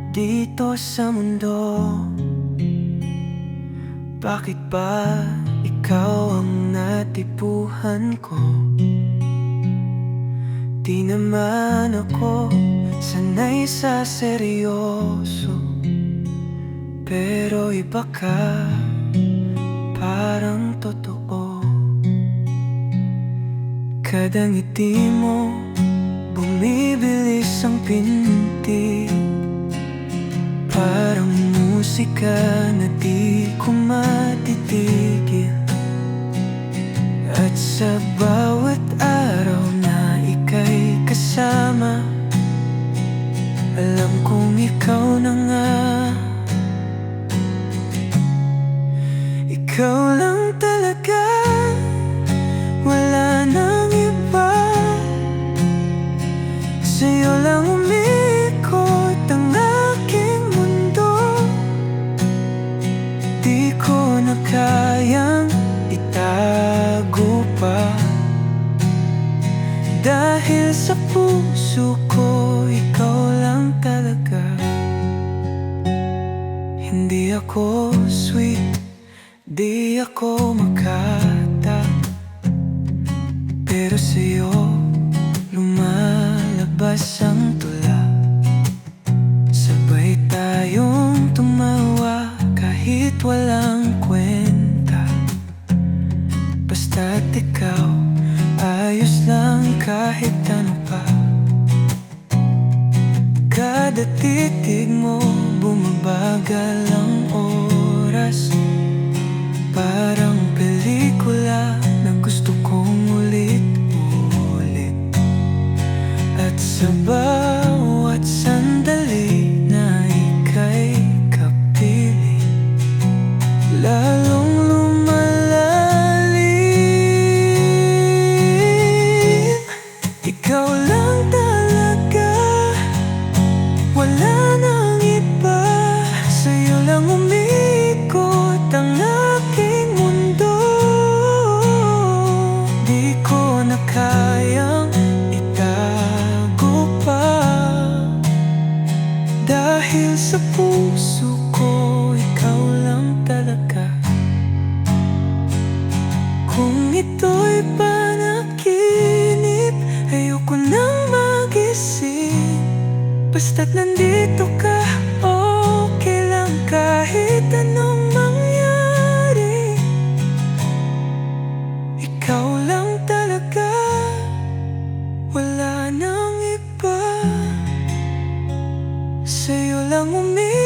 dito sa mundo. Bakit ba ikaw ang natipuhan ko? Di naman ako sanay sa seryoso, pero iba ka, parang totoo. Kada ngiti mo, bumibilis ang pinti, parang musika na di ko matitigil. At sa bawat araw na ika'y kasama, alam kong ikaw na nga. Ikaw lang talaga, wala nang iba. Sa'yo lang umikot ang aking mundo. Di ko na kayang itago pa, dahil sa puso ko ikaw lang talaga. Hindi ako sweet, di ako makata, pero sa'yo lumalabas ang tula. Sabay tayong tumawa kahit walang kwenta. Basta't ikaw, ayos lang kahit ano pa. Kada titig mo, bumabagal ang oras, parang pelikula na gusto kong ulit-ulit. At sa bawat sandali na ika'y kapiling, lalong lumalalim. Ikaw lang talaga, wala nang iba. Sa'yo lang umikot ang aking mundo. Di ko na kayang itago pa, dahil sa puso ko ikaw lang talaga. Kung ito'y panaginip, ayoko nang magising. Basta't nandito ka, okay lang kahit anong mangyari. Ikaw lang talaga, wala nang iba. Sa'yo lang umibig.